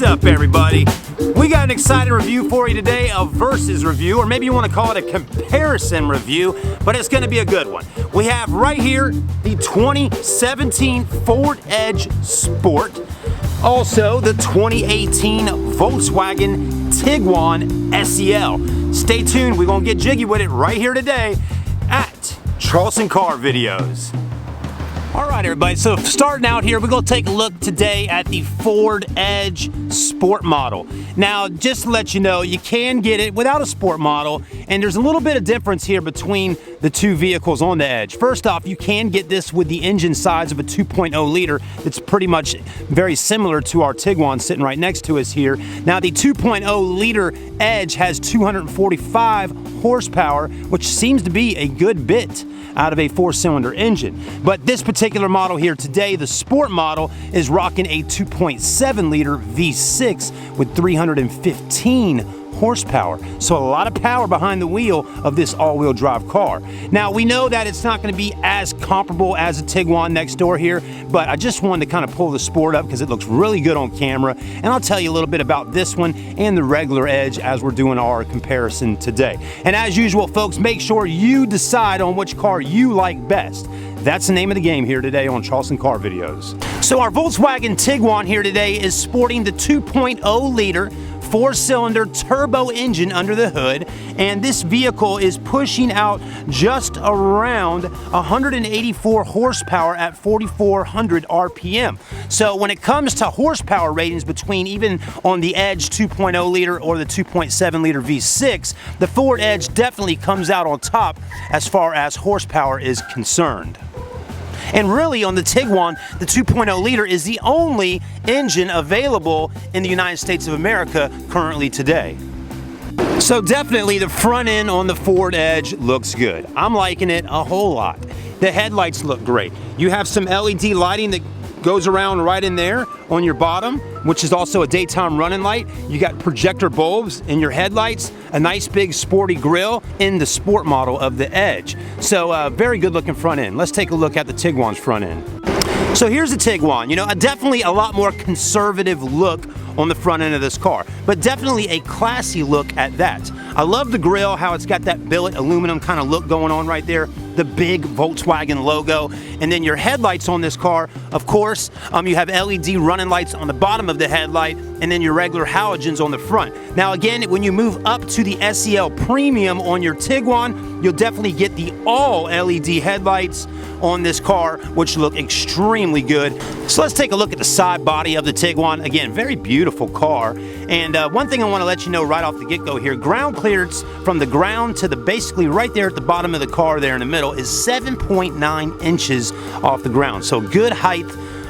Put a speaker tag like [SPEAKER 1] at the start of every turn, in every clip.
[SPEAKER 1] What's up, everybody? We got an exciting review for you today, a versus review, or maybe you want to call it a comparison review, but it's going to be a good one. We have right here the 2017 Ford Edge Sport, also the 2018 Volkswagen Tiguan SEL. Stay tuned, we're going to get jiggy with it right here today at Charleston Car Videos. Alright everybody, so starting out here, we're going to take a look today at the Ford Edge Sport model. Now, just to let you know, you can get it without a Sport model, and there's a little bit of difference here between the two vehicles on the Edge. First off, you can get this with the engine size of a 2.0 liter that's pretty much very similar to our Tiguan sitting right next to us here. Now, the 2.0 liter Edge has 245 horsepower, which seems to be a good bit out of a 4-cylinder engine. But this particular model here today, the Sport model, is rocking a 2.7 liter V6 with 315 horsepower. So a lot of power behind the wheel of this all-wheel drive car. Now, we know that it's not going to be as comparable as a Tiguan next door here, but I just wanted to kind of pull the Sport up because it looks really good on camera, and I'll tell you a little bit about this one and the regular Edge as we're doing our comparison today. And as usual, folks, make sure you decide on which car you like best. That's the name of the game here today on Charleston Car Videos. So our Volkswagen Tiguan here today is sporting the 2.0 liter 4-cylinder turbo engine under the hood, and this vehicle is pushing out just around 184 horsepower at 4,400 RPM. So when it comes to horsepower ratings between even on the Edge 2.0 liter or the 2.7 liter V6, the Ford Edge definitely comes out on top as far as horsepower is concerned. And really, on the Tiguan, the 2.0 liter is the only engine available in the United States of America currently today. So definitely the front end on the Ford Edge looks good. I'm liking it a whole lot. The headlights look great. You have some LED lighting that goes around right in there on your bottom, which is also a daytime running light. You got projector bulbs in your headlights, a nice big sporty grille in the Sport model of the Edge. So very good looking front end. Let's take a look at the Tiguan's front end. So here's the Tiguan, you know, definitely a lot more conservative look on the front end of this car, but definitely a classy look at that. I love the grille, how it's got that billet aluminum kind of look going on right there, the big Volkswagen logo, and then your headlights on this car, of course, you have LED running lights on the bottom of the headlight, and then your regular halogens on the front. Now again, when you move up to the SEL Premium on your Tiguan, you'll definitely get the all LED headlights on this car, which look extremely good. So let's take a look at the side body of the Tiguan. Again, very beautiful car. And one thing I want to let you know right off the get-go here, ground clearance from the ground to the basically right there at the bottom of the car there in the middle is 7.9 inches off the ground. So good height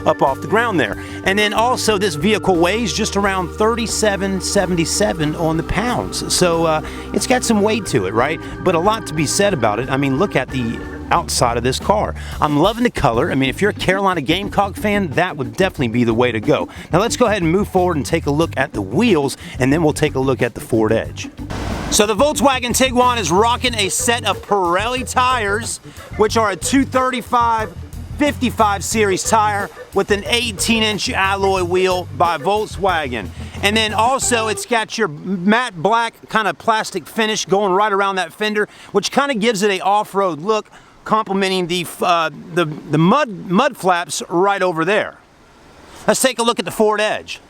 [SPEAKER 1] up off the ground there. And then also this vehicle weighs just around 3777 on the pounds. So it's got some weight to it, right? But a lot to be said about it. I mean, look at the outside of this car. I'm loving the color. I mean, if you're a Carolina Gamecock fan, that would definitely be the way to go. Now let's go ahead and move forward and take a look at the wheels, and then we'll take a look at the Ford Edge. So the Volkswagen Tiguan is rocking a set of Pirelli tires, which are a 235/55 series tire with an 18-inch alloy wheel by Volkswagen. And then also it's got your matte black kind of plastic finish going right around that fender, which kind of gives it a off-road look, complementing the mud flaps right over there. Let's take a look at the Ford Edge.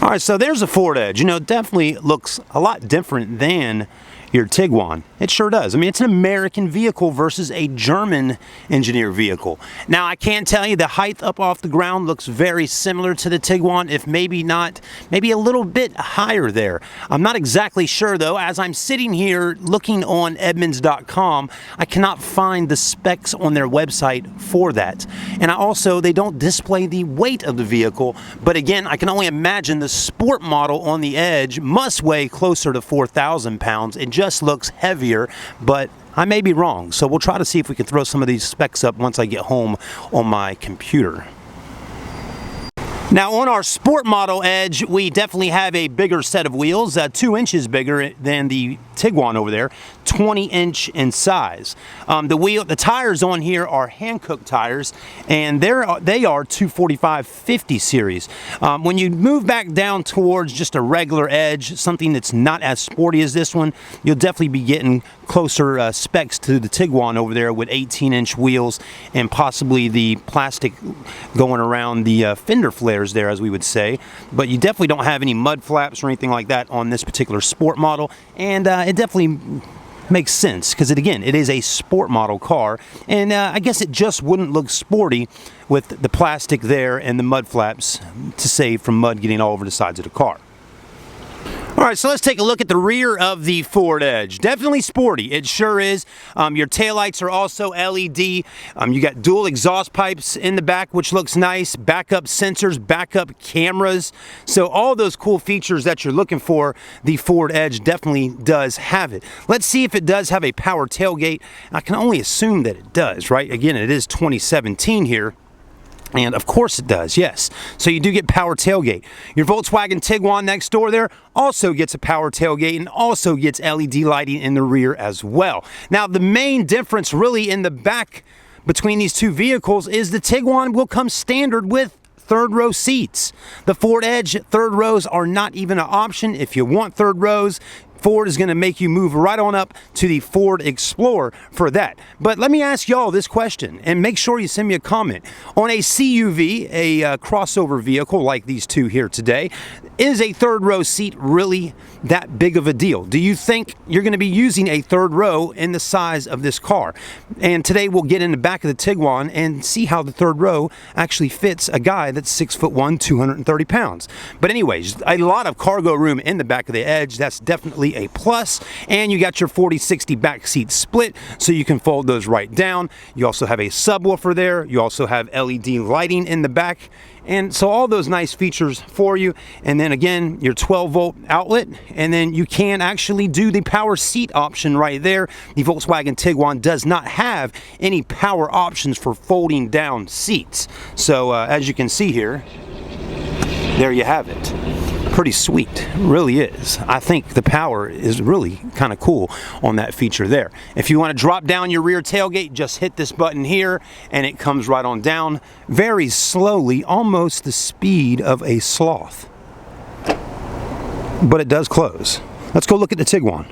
[SPEAKER 1] All right, so there's a Ford Edge. You know, it definitely looks a lot different than your Tiguan. It sure does. I mean, it's an American vehicle versus a German engineer vehicle. Now, I can tell you the height up off the ground looks very similar to the Tiguan, if maybe not, maybe a little bit higher there. I'm not exactly sure though. As I'm sitting here looking on Edmunds.com, I cannot find the specs on their website for that. And they don't display the weight of the vehicle, but again, I can only imagine the Sport model on the Edge must weigh closer to 4,000 pounds. It just looks heavier, but I may be wrong. So we'll try to see if we can throw some of these specs up once I get home on my computer. Now on our Sport Model Edge, we definitely have a bigger set of wheels, 2 inches bigger than the Tiguan over there, 20-inch in size. The tires on here are Hankook tires, and they are 245/50 series. When you move back down towards just a regular Edge, something that's not as sporty as this one, you'll definitely be getting closer specs to the Tiguan over there with 18-inch wheels and possibly the plastic going around the fender flares there, as we would say. But you definitely don't have any mud flaps or anything like that on this particular sport model, and it definitely makes sense because it is a sport model car, and I guess it just wouldn't look sporty with the plastic there and the mud flaps to save from mud getting all over the sides of the car. All right, so let's take a look at the rear of the Ford Edge. Definitely sporty, it sure is. Your taillights are also LED. You got dual exhaust pipes in the back, which looks nice. Backup sensors, backup cameras. So all those cool features that you're looking for, the Ford Edge definitely does have it. Let's see if it does have a power tailgate. I can only assume that it does, right? Again, it is 2017 here. And of course it does, yes. So you do get power tailgate. Your Volkswagen Tiguan next door there also gets a power tailgate and also gets LED lighting in the rear as well. Now the main difference really in the back between these two vehicles is the Tiguan will come standard with third row seats. The Ford Edge third rows are not even an option. If you want third rows, Ford is going to make you move right on up to the Ford Explorer for that. But let me ask y'all this question, and make sure you send me a comment. On a CUV, a crossover vehicle like these two here today, is a third row seat really that big of a deal? Do you think you're going to be using a third row in the size of this car? And today we'll get in the back of the Tiguan and see how the third row actually fits a guy that's 6'1", 230 pounds. But anyways, a lot of cargo room in the back of the Edge. That's definitely a plus. And you got your 40-60 back seat split, so you can fold those right down. You also have a subwoofer there. You also have LED lighting in the back. And so all those nice features for you. And then again, your 12-volt outlet. And then you can actually do the power seat option right there. The Volkswagen Tiguan does not have any power options for folding down seats. So as you can see here, there you have it. Pretty sweet, really is. I think the power is really kind of cool on that feature there. If you want to drop down your rear tailgate, just hit this button here and it comes right on down very slowly, almost the speed of a sloth. But it does close. Let's go look at the Tiguan.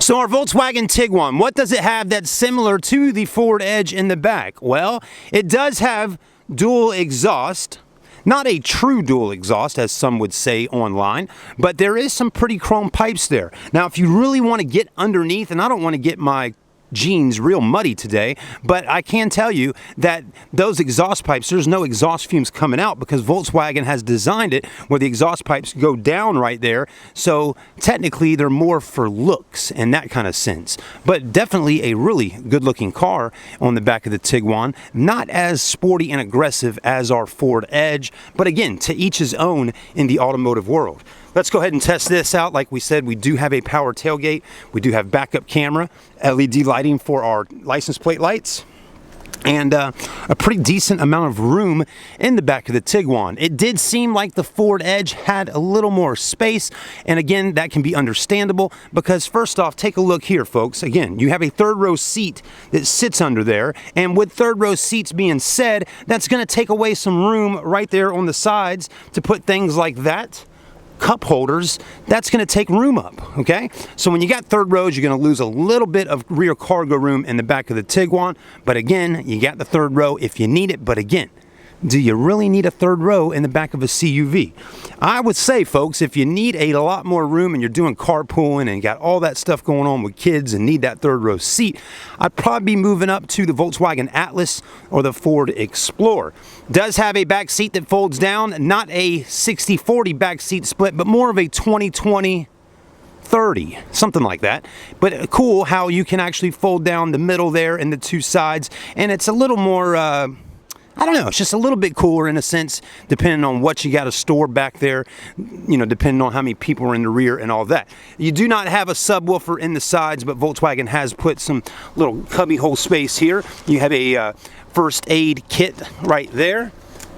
[SPEAKER 1] So our Volkswagen Tiguan, what does it have that's similar to the Ford Edge in the back? Well, it does have dual exhaust. Not a true dual exhaust, as some would say online, but there is some pretty chrome pipes there. Now, if you really want to get underneath, and I don't want to get my jeans real muddy today, but I can tell you that those exhaust pipes, there's no exhaust fumes coming out because Volkswagen has designed it where the exhaust pipes go down right there. So technically they're more for looks in that kind of sense, but definitely a really good looking car on the back of the Tiguan. Not as sporty and aggressive as our Ford Edge, but again, to each his own in the automotive world. Let's go ahead and test this out. Like we said, we do have a power tailgate. We do have backup camera, LED lighting for our license plate lights, and a pretty decent amount of room in the back of the Tiguan. It did seem like the Ford Edge had a little more space, and again, that can be understandable because first off, take a look here, folks. Again, you have a third row seat that sits under there, and with third row seats being said, that's going to take away some room right there on the sides to put things like that. Cup holders, that's going to take room up, okay? So when you got third rows, you're going to lose a little bit of rear cargo room in the back of the Tiguan, but again, you got the third row if you need it. But again, do you really need a third row in the back of a CUV? I would say, folks, if you need a lot more room and you're doing carpooling and got all that stuff going on with kids and need that third row seat, I'd probably be moving up to the Volkswagen Atlas or the Ford Explorer. Does have a back seat that folds down, not a 60-40 back seat split, but more of a 20-20 30, something like that. But cool how you can actually fold down the middle there and the two sides, and it's a little more I don't know, it's just a little bit cooler in a sense, depending on what you got to store back there, you know, depending on how many people are in the rear and all that. You do not have a subwoofer in the sides, but Volkswagen has put some little cubby hole space here. You have a first aid kit right there.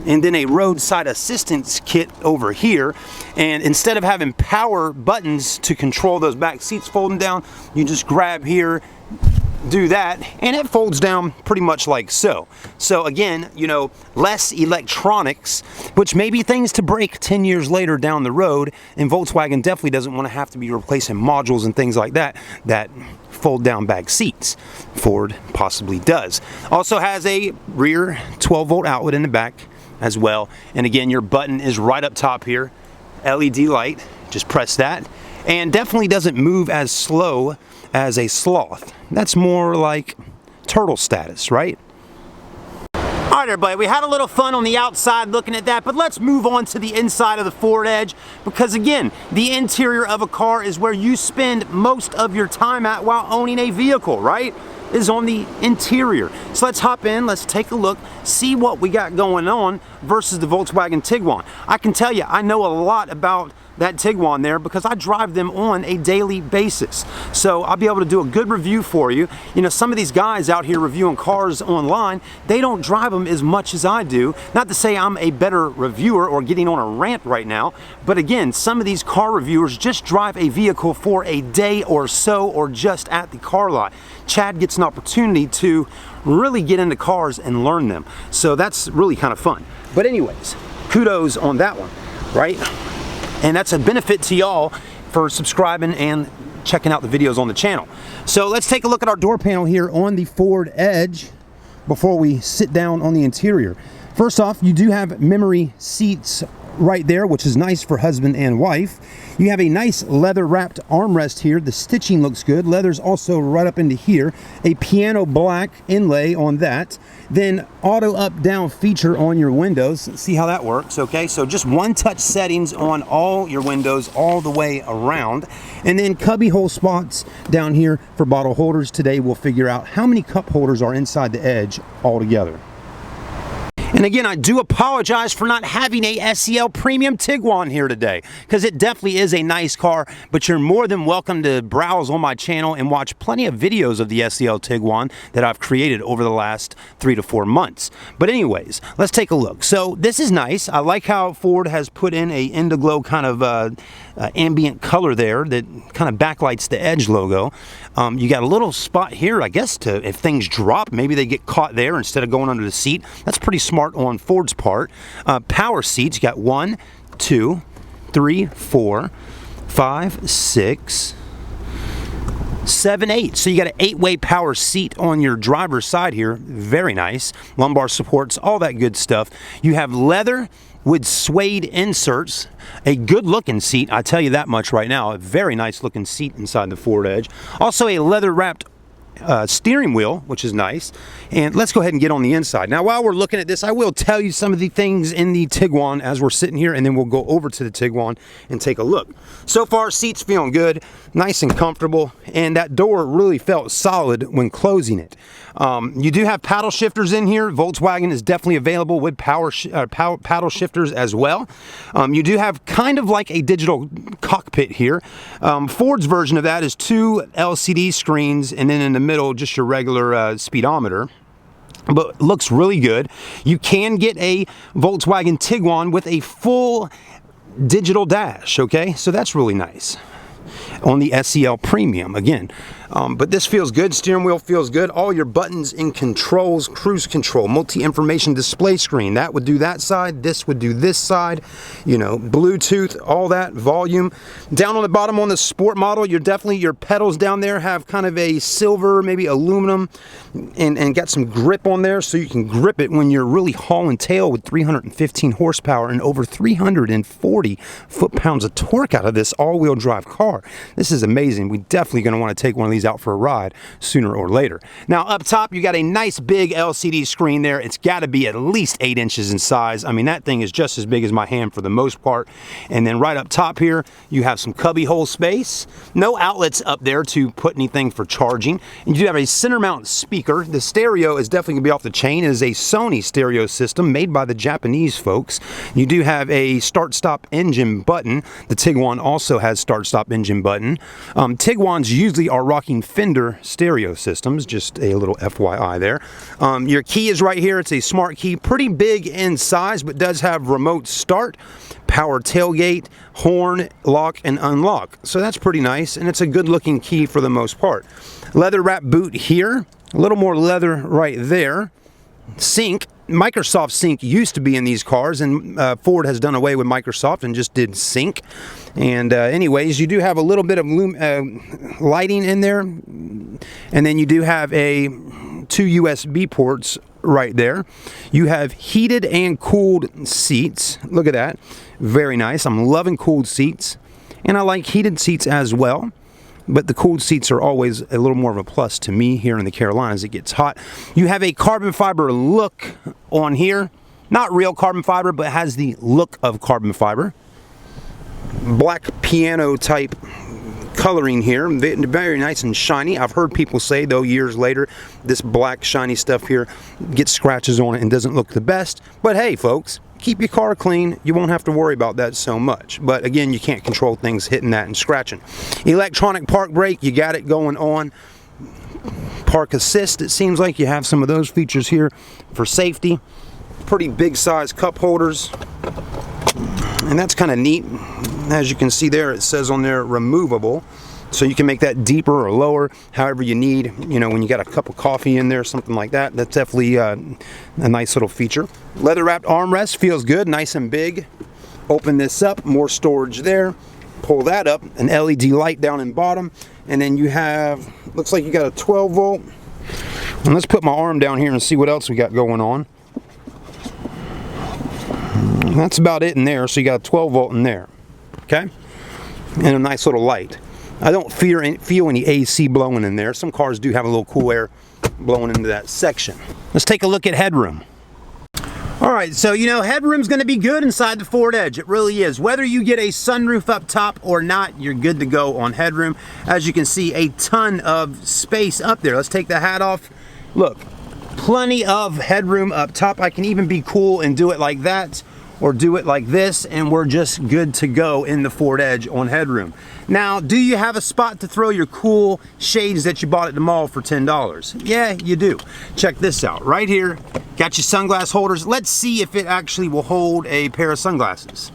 [SPEAKER 1] and then a roadside assistance kit over here. And instead of having power buttons to control those back seats folding down, you just grab here, do that, and it folds down pretty much like so. So again, you know, less electronics, which may be things to break 10 years later down the road, and Volkswagen definitely doesn't want to have to be replacing modules and things like that fold down back seats. Ford possibly does. Also has a rear 12-volt outlet in the back as well, and again, your button is right up top here, LED light, just press that, and definitely doesn't move as slow as a Sloth. That's more like turtle status, right? All right, everybody, we had a little fun on the outside looking at that, but let's move on to the inside of the Ford Edge, because again, the interior of a car is where you spend most of your time at while owning a vehicle, right? Is on the interior. So let's hop in, let's take a look, see what we got going on versus the Volkswagen Tiguan. I can tell you, I know a lot about that Tiguan there because I drive them on a daily basis. So I'll be able to do a good review for you. You know, some of these guys out here reviewing cars online, they don't drive them as much as I do. Not to say I'm a better reviewer or getting on a rant right now, but again, some of these car reviewers just drive a vehicle for a day or so, or just at the car lot. Chad gets an opportunity to really get into cars and learn them. So that's really kind of fun. But anyways, kudos on that one, right? And that's a benefit to y'all for subscribing and checking out the videos on the channel. So let's take a look at our door panel here on the Ford Edge before we sit down on the interior. First off, you do have memory seats right there, which is nice for husband and wife. You have a nice leather wrapped armrest here. The stitching looks good. Leather's also right up into here. A piano black inlay on that. Then auto up down feature on your windows. Let's see how that works. Okay, so just one touch settings on all your windows all the way around. And then cubby hole spots down here for bottle holders. Today we'll figure out how many cup holders are inside the Edge altogether. And again, I do apologize for not having a SEL Premium Tiguan here today, because it definitely is a nice car, but you're more than welcome to browse on my channel and watch plenty of videos of the SEL Tiguan that I've created over the last 3 to 4 months. But anyways, let's take a look. So this is nice. I like how Ford has put in a Indiglo kind of ambient color there that kind of backlights the Edge logo. You got a little spot here, I guess, to if things drop, maybe they get caught there instead of going under the seat. That's pretty smart on Ford's part. Power seats, you got 1, 2, 3, 4, 5, 6, 7, 8. So you got an 8-way power seat on your driver's side here. Very nice. Lumbar supports, all that good stuff. You have leather with suede inserts. A good looking seat, I tell you that much right now. A very nice looking seat inside the Ford Edge. Also a leather wrapped steering wheel, which is nice. And let's go ahead and get on the inside. Now, while we're looking at this, I will tell you some of the things in the Tiguan as we're sitting here, and then we'll go over to the Tiguan and take a look. So far, seats feeling good, nice and comfortable, and that door really felt solid when closing it. You do have paddle shifters in here. Volkswagen is definitely available with paddle shifters as well. You do have kind of like a digital cockpit here. Ford's version of that is 2 LCD screens, and then in the middle, just your regular speedometer. But looks really good. You can get a Volkswagen Tiguan with a full digital dash, okay? So that's really nice on the SEL Premium again. But this feels good. Steering wheel feels good. All your buttons and controls, cruise control, multi-information display screen. That would do that side. This would do this side. You know, Bluetooth, all that, volume. Down on the bottom on the Sport model, you're definitely, your pedals down there have kind of a silver, maybe aluminum, and got some grip on there so you can grip it when you're really hauling tail with 315 horsepower and over 340 foot-pounds of torque out of this all-wheel drive car. This is amazing. We're definitely going to want to take one of these out for a ride sooner or later. Now up top, you got a nice big LCD screen there. It's got to be at least 8 inches in size. I mean, that thing is just as big as my hand for the most part. And then right up top here, you have some cubby hole space. No outlets up there to put anything for charging. And you do have a center mount speaker. The stereo is definitely going to be off the chain. It is a Sony stereo system made by the Japanese folks. You do have a start-stop engine button. The Tiguan also has start-stop engine button. Tiguans usually are rocking talking Fender stereo systems, just a little FYI there. Your key is right here. It's a smart key, pretty big in size, but does have remote start, power tailgate, horn, lock, and unlock. So that's pretty nice, and it's a good looking key for the most part. Leather wrap boot here, a little more leather right there. Sync. Microsoft Sync used to be in these cars, and Ford has done away with Microsoft and just did Sync. And anyways, you do have a little bit of lighting in there, and then you do have two USB ports right there. You have heated and cooled seats. Look at that. Very nice. I'm loving cooled seats, and I like heated seats as well. But the cooled seats are always a little more of a plus to me here in the Carolinas. It gets hot. You have a carbon fiber look on here. Not real carbon fiber, but has the look of carbon fiber. Black piano type coloring here. Very nice and shiny. I've heard people say, though, years later, this black shiny stuff here gets scratches on it and doesn't look the best. But hey, folks, keep your car clean. You won't have to worry about that so much. But again, you can't control things hitting that and scratching. Electronic park brake, you got it going on. Park assist, it seems like you have some of those features here for safety. Pretty big size cup holders. And that's kind of neat. As you can see there, it says on there removable. So you can make that deeper or lower, however you need. You know, when you got a cup of coffee in there, something like that. That's definitely a nice little feature. Leather wrapped armrest, feels good, nice and big. Open this up, more storage there. Pull that up, an LED light down in bottom. And then you have, looks like you got a 12 volt. And let's put my arm down here and see what else we got going on. That's about it in there, so you got a 12 volt in there. Okay? And a nice little light. I don't feel any AC blowing in there. Some cars do have a little cool air blowing into that section. Let's take a look at headroom. Alright, so you know, headroom's going to be good inside the Ford Edge. It really is. Whether you get a sunroof up top or not, you're good to go on headroom. As you can see, a ton of space up there. Let's take the hat off. Look, plenty of headroom up top. I can even be cool and do it like that, or do it like this, and we're just good to go in the Ford Edge on headroom. Now, do you have a spot to throw your cool shades that you bought at the mall for $10? Yeah, you do. Check this out. Right here, got your sunglass holders. Let's see if it actually will hold a pair of sunglasses.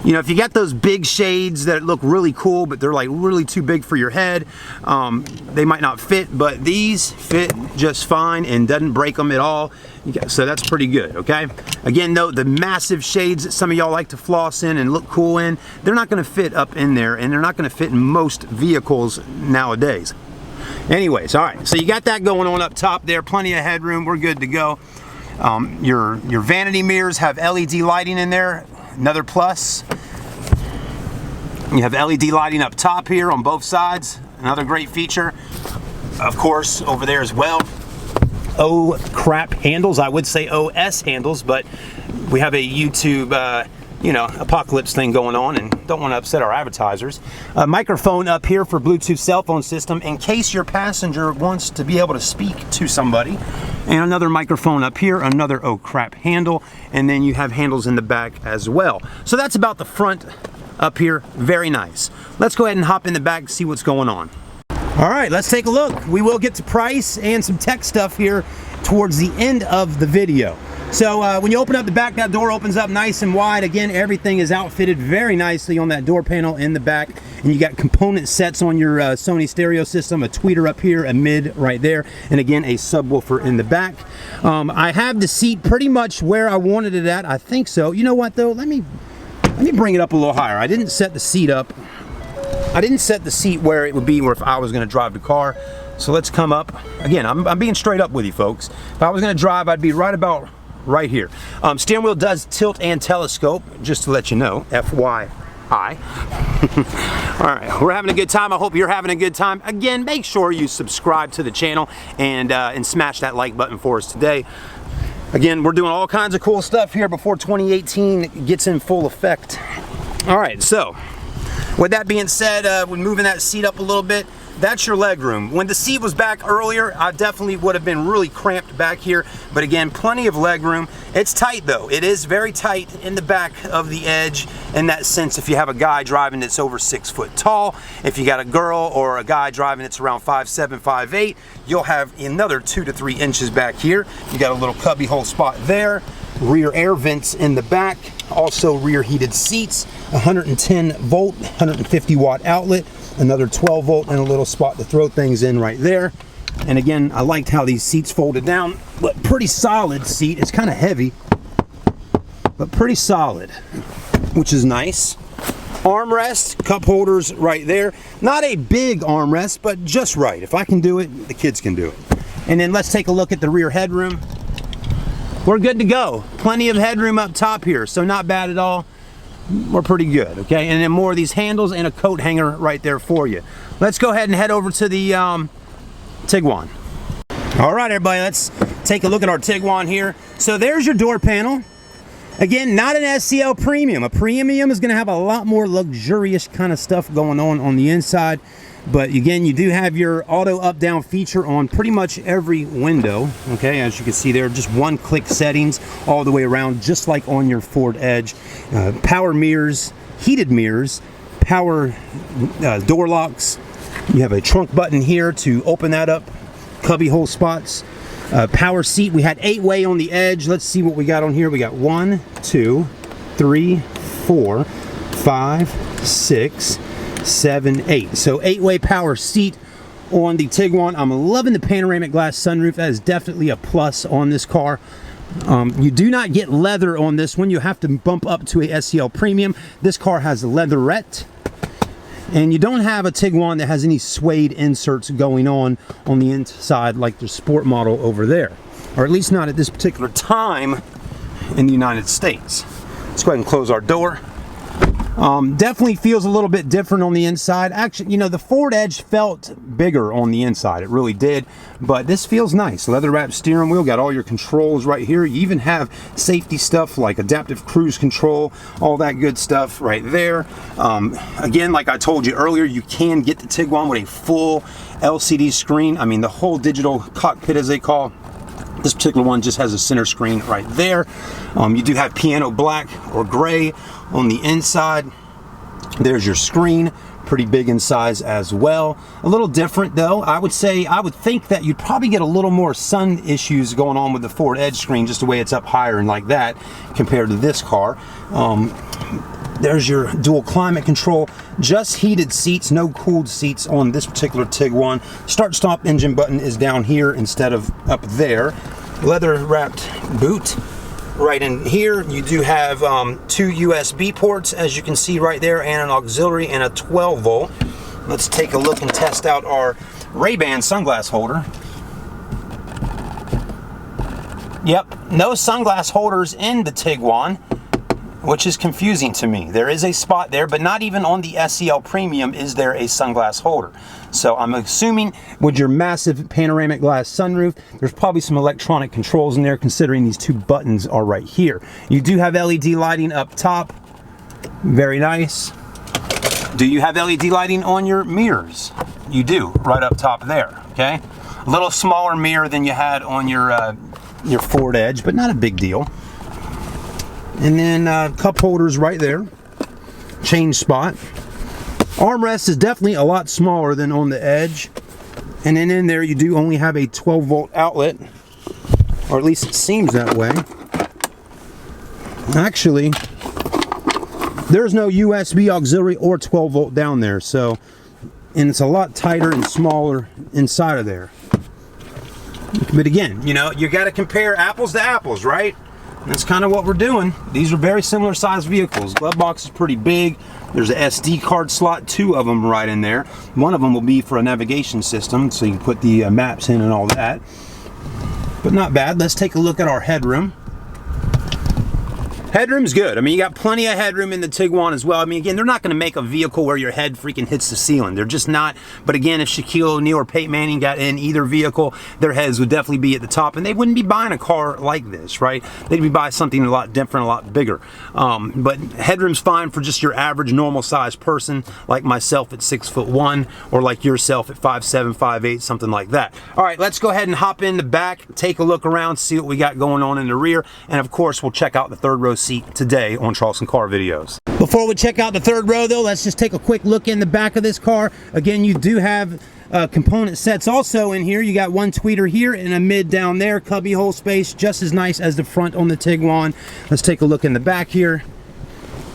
[SPEAKER 1] You know, if you got those big shades that look really cool, but they're like really too big for your head, they might not fit, but these fit just fine and doesn't break them at all. So that's pretty good, okay? Again, though, the massive shades that some of y'all like to floss in and look cool in, they're not gonna fit up in there, and they're not gonna fit in most vehicles nowadays. Anyways, all right, so you got that going on up top there, plenty of headroom, we're good to go. Your vanity mirrors have LED lighting in there, another plus. You have LED lighting up top here on both sides, another great feature. Of course, over there as well, oh crap handles, I would say OS handles, but we have a YouTube you know, apocalypse thing going on and don't want to upset our advertisers. A microphone up here for Bluetooth cell phone system in case your passenger wants to be able to speak to somebody. And another microphone up here, another oh crap handle, and then you have handles in the back as well. So that's about the front up here. Very nice. Let's go ahead and hop in the back and see what's going on. All right, let's take a look. We will get to price and some tech stuff here towards the end of the video. So when you open up the back, that door opens up nice and wide. Again, everything is outfitted very nicely on that door panel in the back. And you got component sets on your Sony stereo system, a tweeter up here, a mid right there, and again, a subwoofer in the back. I have the seat pretty much where I wanted it at. I think so. You know what, though? Let me bring it up a little higher. I didn't set the seat up. I didn't set the seat where it would be where if I was going to drive the car. So let's come up. Again, I'm being straight up with you, folks. If I was going to drive, I'd be right about right here. Steering wheel does tilt and telescope, just to let you know, FYI. All right, we're having a good time. I hope you're having a good time. Again, make sure you subscribe to the channel and smash that like button for us today. Again, we're doing all kinds of cool stuff here before 2018 gets in full effect. All right, so with that being said, we're moving that seat up a little bit. that's your leg room. When the seat was back earlier, I definitely would have been really cramped back here, but again, plenty of leg room. It's tight though. It is very tight in the back of the Edge in that sense. If you have a guy driving that's over 6 foot tall, if you got a girl or a guy driving that's around 5'7", 5'8", you'll have another 2 to 3 inches back here. You got a little cubby hole spot there. Rear air vents in the back, also rear heated seats, 110 volt, 150 watt outlet, another 12 volt and a little spot to throw things in right there. And again, I liked how these seats folded down, but pretty solid seat. It's kind of heavy, but pretty solid, which is nice. Armrest, cup holders right there. Not a big armrest, but just right. If I can do it, the kids can do it. And then let's take a look at the rear headroom. We're good to go. Plenty of headroom up top here, so not bad at all. We're pretty good, okay? And then more of these handles and a coat hanger right there for you. Let's go ahead and head over to the Tiguan. All right, everybody, let's take a look at our Tiguan here. So there's your door panel. Again, not an SEL Premium. A Premium is gonna have a lot more luxurious kind of stuff going on the inside. But again, you do have your auto up-down feature on pretty much every window, okay? As you can see there, just one-click settings all the way around, just like on your Ford Edge. Power mirrors, heated mirrors, power door locks. You have a trunk button here to open that up, cubby hole spots. Power seat, we had 8-way on the Edge. Let's see what we got on here. We got 1, 2, 3, 4, 5, 6, 7, 8. So 8-way power seat on the Tiguan. I'm loving the panoramic glass sunroof. That is definitely a plus on this car. You do not get leather on this one. You have to bump up to a SEL Premium. This car has leatherette. And you don't have a Tiguan that has any suede inserts going on the inside like the Sport model over there. Or at least not at this particular time in the United States. Let's go ahead and close our door. Definitely feels a little bit different on the inside. Actually, you know, the Ford Edge felt bigger on the inside. It really did. But this feels nice. Leather wrapped steering wheel. Got all your controls right here. You even have safety stuff like adaptive cruise control. All that good stuff right there. Again, like I told you earlier, you can get the Tiguan with a full LCD screen. I mean, the whole digital cockpit, as they call. This particular one just has a center screen right there. You do have piano black or gray on the inside. There's your screen, pretty big in size as well. A little different though. I would think that you'd probably get a little more sun issues going on with the Ford Edge screen, just the way it's up higher and like that compared to this car. There's your dual climate control, just heated seats, no cooled seats on this particular Tiguan. Start stop engine button is down here instead of up there. Leather wrapped boot right in here. You do have 2 USB ports, as you can see right there, and an auxiliary and a 12 volt. Let's take a look and test out our Ray-Ban sunglass holder. Yep, no sunglass holders in the Tiguan, which is confusing to me. There is a spot there, but not even on the SEL Premium is there a sunglass holder. So I'm assuming with your massive panoramic glass sunroof, there's probably some electronic controls in there, considering these 2 buttons are right here. You do have LED lighting up top. Very nice. Do you have LED lighting on your mirrors? You do, right up top there, okay? A little smaller mirror than you had on your Ford Edge, but not a big deal. And then cup holders right there, change spot. Armrest is definitely a lot smaller than on the Edge. And then in there you do only have a 12 volt outlet, or at least it seems that way. Actually, there's no USB auxiliary or 12 volt down there, so, and it's a lot tighter and smaller inside of there. But again, you know, you got to compare apples to apples, right? That's kind of what we're doing. These are very similar sized vehicles. Glove box is pretty big. There's a SD card slot, 2 of them right in there. One of them will be for a navigation system, so you can put the maps in and all that. But not bad. Let's take a look at our headroom. Headroom's good. I mean, you got plenty of headroom in the Tiguan as well. I mean, again, they're not going to make a vehicle where your head freaking hits the ceiling. They're just not. But again, if Shaquille O'Neal or Peyton Manning got in either vehicle, their heads would definitely be at the top, and they wouldn't be buying a car like this, right? They'd be buying something a lot different, a lot bigger. But headroom's fine for just your average normal sized person like myself at 6'1", or like yourself at 5'7", 5'8", something like that. All right, let's go ahead and hop in the back, take a look around, see what we got going on in the rear, and of course, we'll check out the third row seat today on Charleston Car Videos. Before we check out the third row though, let's just take a quick look in the back of this car. Again, you do have component sets also in here. You got one tweeter here and a mid down there, cubby hole space, just as nice as the front on the Tiguan. Let's take a look in the back here.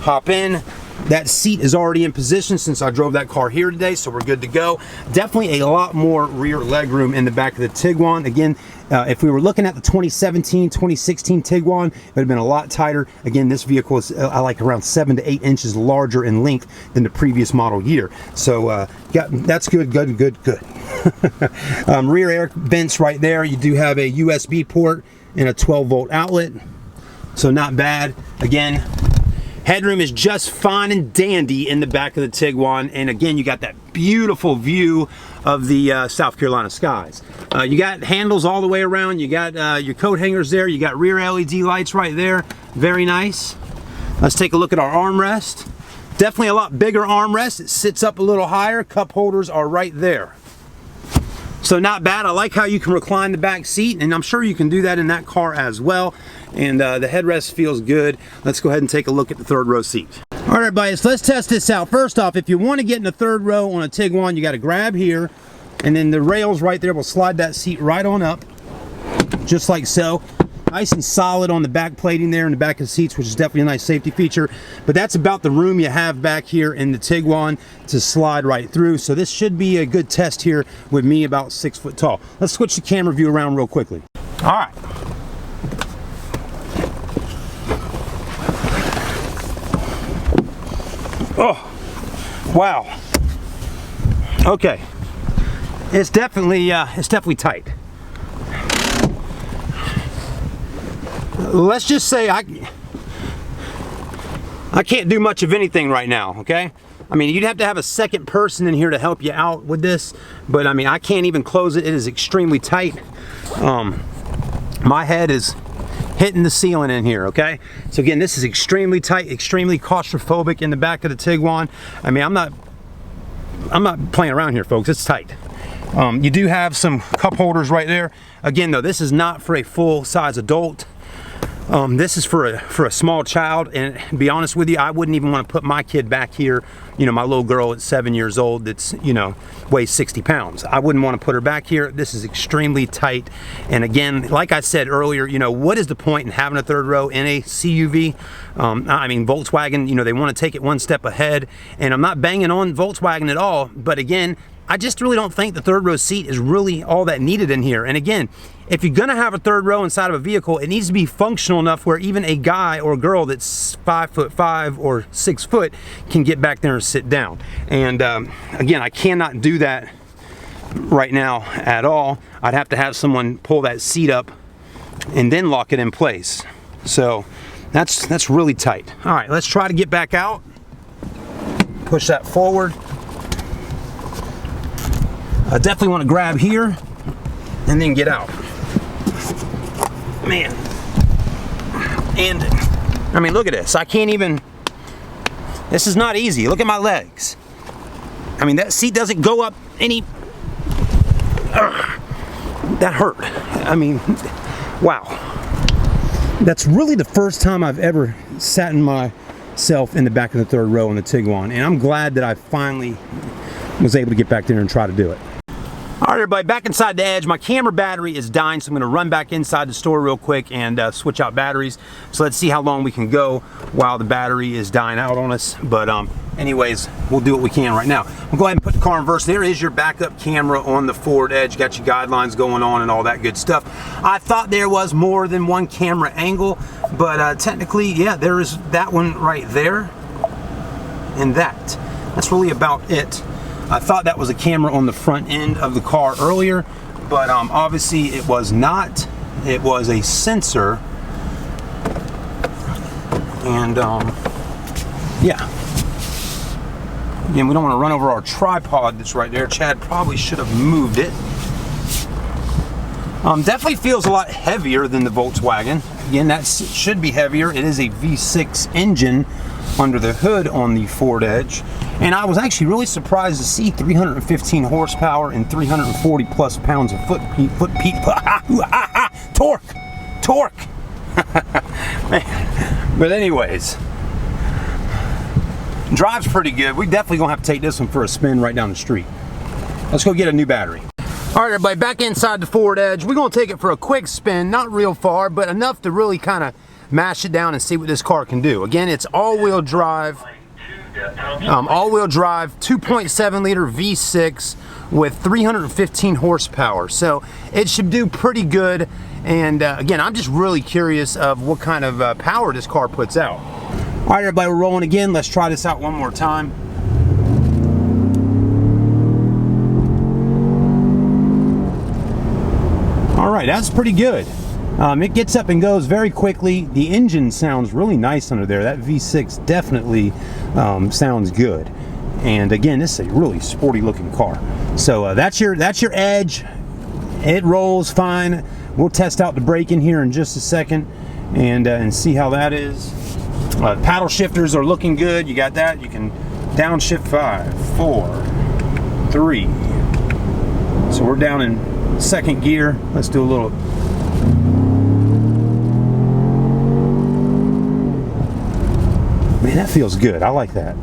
[SPEAKER 1] Hop in. That seat is already in position since I drove that car here today, so we're good to go. Definitely a lot more rear legroom in the back of the Tiguan. Again, if we were looking at the 2017, 2016 Tiguan, it would have been a lot tighter. Again, this vehicle is I like around 7 to 8 inches larger in length than the previous model year. So that's good. Rear air vents right there. You do have a USB port and a 12-volt outlet, so not bad. Again, headroom is just fine and dandy in the back of the Tiguan, and again, you got that beautiful view of the South Carolina skies. You got handles all the way around. You got your coat hangers there. You got rear LED lights right there. Very nice. Let's take a look at our armrest. Definitely a lot bigger armrest. It sits up a little higher. Cup holders are right there. So not bad. I like how you can recline the back seat, and I'm sure you can do that in that car as well. And the headrest feels good. Let's go ahead and take a look at the third row seat. All right, everybody, so let's test this out. First off, if you want to get in the third row on a Tiguan, you got to grab here, and then the rails right there will slide that seat right on up, just like so. Nice and solid on the back plating there in the back of the seats, which is definitely a nice safety feature. But that's about the room you have back here in the Tiguan to slide right through. So this should be a good test here with me about 6 foot tall. Let's switch the camera view around real quickly. All right. Oh, wow. Okay. It's definitely tight. Let's just say I can't do much of anything right now, okay? I mean, you'd have to have a second person in here to help you out with this, but I mean, I can't even close it. It is extremely tight. My head is hitting the ceiling in here, okay? So again, this is extremely tight, extremely claustrophobic in the back of the Tiguan. I mean, I'm not playing around here, folks. It's tight. You do have some cup holders right there. Again, though, this is not for a full-size adult. This is for a small child, and to be honest with you, I wouldn't even want to put my kid back here, you know, my little girl at 7 years old that's, you know, weighs 60 pounds. I wouldn't want to put her back here. This is extremely tight, and again, like I said earlier, you know, what is the point in having a third row in a CUV? I mean, Volkswagen, you know, they want to take it one step ahead, and I'm not banging on Volkswagen at all, but again, I just really don't think the third row seat is really all that needed in here. And again, if you're gonna have a third row inside of a vehicle, it needs to be functional enough where even a guy or girl that's 5'5" or 6 foot can get back there and sit down. And again, I cannot do that right now at all. I'd have to have someone pull that seat up and then lock it in place. So that's really tight. All right, let's try to get back out. Push that forward. I definitely want to grab here and then get out. Man. And, I mean, look at this. I can't even, this is not easy. Look at my legs. I mean, that seat doesn't go up any, that hurt. I mean, wow. That's really the first time I've ever sat in myself in the back of the third row in the Tiguan. And I'm glad that I finally was able to get back there and try to do it. All right, everybody, back inside the Edge. My camera battery is dying, so I'm going to run back inside the store real quick and switch out batteries. So let's see how long we can go while the battery is dying out on us. But anyways, we'll do what we can right now. We'll go ahead and put the car in reverse. There is your backup camera on the Ford Edge. Got your guidelines going on and all that good stuff. I thought there was more than one camera angle, but technically, yeah, there is that one right there and that. That's really about it. I thought that was a camera on the front end of the car earlier, but obviously it was not. It was a sensor And yeah. Again, we don't want to run over our tripod that's right there. Chad probably should have moved it. Definitely feels a lot heavier than the Volkswagen. Again, that should be heavier. It is a V6 engine under the hood on the Ford Edge. And I was actually really surprised to see 315 horsepower and 340 plus pounds of torque. But anyways, drives pretty good. We definitely gonna have to take this one for a spin right down the street. Let's go get a new battery. All right, everybody, back inside the Ford Edge. We're gonna take it for a quick spin, not real far, but enough to really kind of mash it down and see what this car can do. Again, it's all-wheel drive. All-wheel drive, 2.7 liter V6 with 315 horsepower. So it should do pretty good. And again, I'm just really curious of what kind of power this car puts out. All right, everybody, we're rolling again. Let's try this out one more time. All right, that's pretty good. It gets up and goes very quickly. The engine sounds really nice under there. That V6 definitely sounds good. And again, this is a really sporty looking car. So that's your Edge. It rolls fine. We'll test out the braking here in just a second and see how that is. Paddle shifters are looking good. You got that. You can downshift 5, 4, 3. So we're down in second gear. Let's do a little. Man, that feels good. I like that.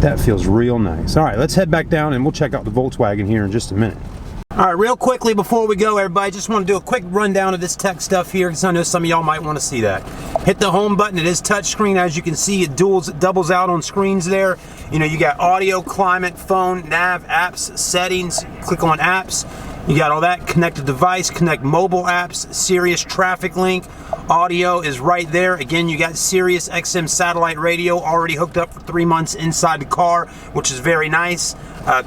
[SPEAKER 1] That feels real nice. All right, let's head back down and we'll check out the Volkswagen here in just a minute. All right, real quickly before we go, everybody, just want to do a quick rundown of this tech stuff here because I know some of y'all might want to see that. Hit the home button. It is touchscreen. As you can see, it doubles out on screens there. You know, you got audio, climate, phone, nav, apps, settings. Click on apps. You got all that. Connect a device, connect mobile apps, Sirius traffic link. Audio is right there. Again, you got Sirius XM satellite radio already hooked up for 3 months inside the car, which is very nice.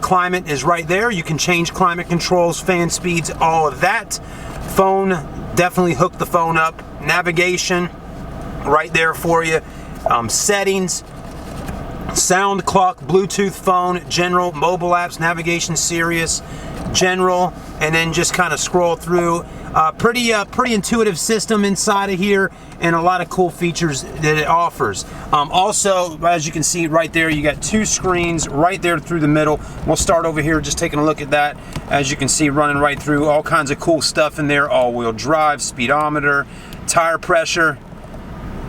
[SPEAKER 1] Climate is right there. You can change climate controls, fan speeds, all of that. Phone, definitely hook the phone up. Navigation, right there for you. Settings, sound clock, Bluetooth phone, general, mobile apps, navigation, Sirius, general, and then just kind of scroll through. Pretty intuitive system inside of here, and a lot of cool features that it offers. Also, as you can see right there, you got 2 screens right there through the middle. We'll start over here just taking a look at that. As you can see, running right through, all kinds of cool stuff in there. All-wheel drive, speedometer, tire pressure,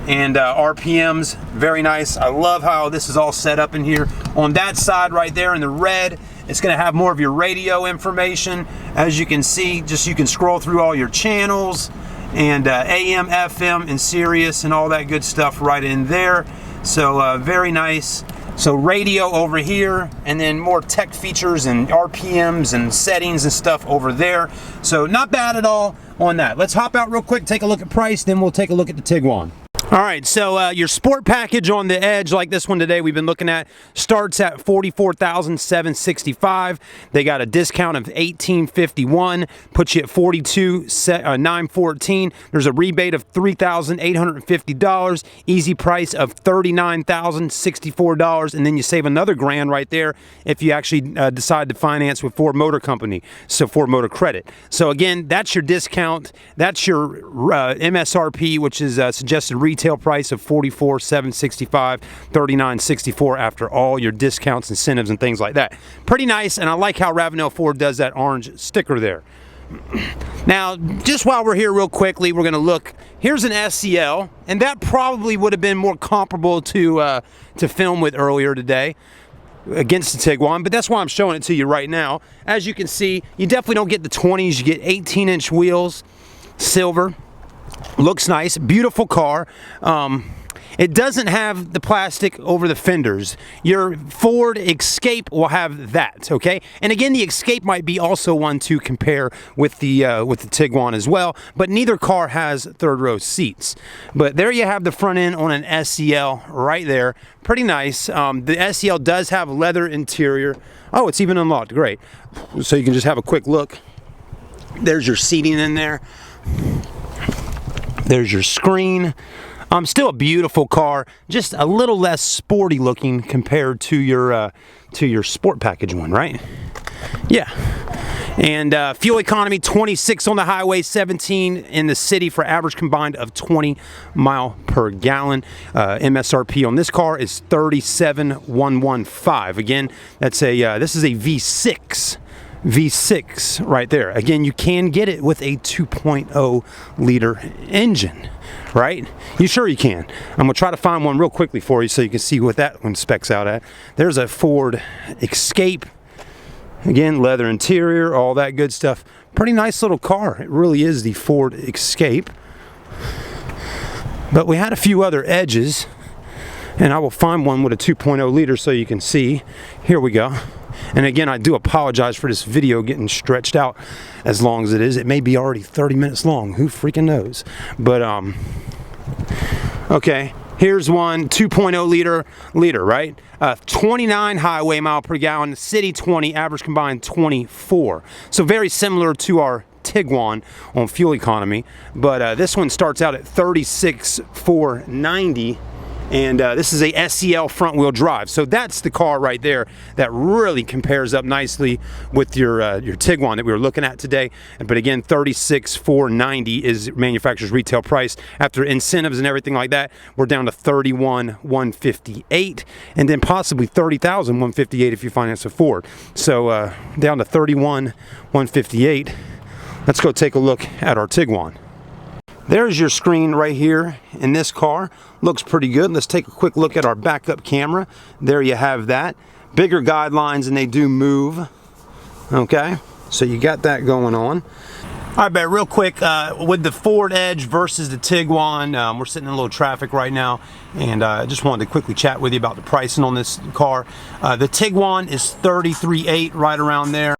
[SPEAKER 1] and RPMs. Very nice. I love how this is all set up in here. On that side right there in the red, it's going to have more of your radio information. As you can see, just you can scroll through all your channels and AM, FM, and Sirius and all that good stuff right in there. So very nice. So radio over here, and then more tech features and RPMs and settings and stuff over there. So not bad at all on that. Let's hop out real quick, take a look at price, then we'll take a look at the Tiguan. All right, so your sport package on the Edge, like this one today we've been looking at, starts at $44,765. They got a discount of $1,851, puts you at $42,914. There's a rebate of $3,850, easy price of $39,064, and then you save another grand right there if you actually decide to finance with Ford Motor Company, so Ford Motor Credit. So again, that's your discount. That's your MSRP, which is suggested retail price of $44,765, $39,664 after all your discounts, incentives, and things like that. Pretty nice, and I like how Ravenel Ford does that orange sticker there. Now, just while we're here real quickly, we're going to look. Here's an SEL, and that probably would have been more comparable to film with earlier today against the Tiguan, but that's why I'm showing it to you right now. As you can see, you definitely don't get the 20s. You get 18-inch wheels, silver. Looks nice, beautiful car. It doesn't have the plastic over the fenders. Your Ford Escape will have that, okay? And again, the Escape might be also one to compare with the Tiguan as well, but neither car has third row seats. But there you have the front end on an SEL right there. Pretty nice. The SEL does have leather interior. Oh, it's even unlocked, great. So you can just have a quick look. There's your seating in there. There's your screen. Still a beautiful car, just a little less sporty looking compared to your sport package one, right? Yeah. And fuel economy, 26 on the highway, 17 in the city for average combined of 20 mile per gallon. MSRP on this car is $37,115. Again, that's a this is a V6 right there. Again, you can get it with a 2.0 liter engine, right? You sure you can. I'm gonna try to find one real quickly for you so you can see what that one specs out at. There's a Ford Escape. Again, leather interior, all that good stuff. Pretty nice little car. It really is the Ford Escape. But we had a few other Edges, and I will find one with a 2.0 liter so you can see. Here we go. And again, I do apologize for this video getting stretched out as long as it is. It may be already 30 minutes long. Who freaking knows? But, okay. Here's one, 2.0 liter, right? 29 highway mile per gallon, city 20, average combined 24. So very similar to our Tiguan on fuel economy, but this one starts out at $36,490. And this is a SEL front wheel drive. So that's the car right there that really compares up nicely with your Tiguan that we were looking at today. But again, $36,490 is manufacturer's retail price. After incentives and everything like that, we're down to $31,158, and then possibly $30,158 if you finance a Ford. So down to $31,158. Let's go take a look at our Tiguan. There's your screen right here in this car. Looks pretty good. Let's take a quick look at our backup camera. There you have that. Bigger guidelines and they do move. Okay, so you got that going on. All right, but real quick, with the Ford Edge versus the Tiguan, we're sitting in a little traffic right now, and I just wanted to quickly chat with you about the pricing on this car. The Tiguan is $33,800, right around there.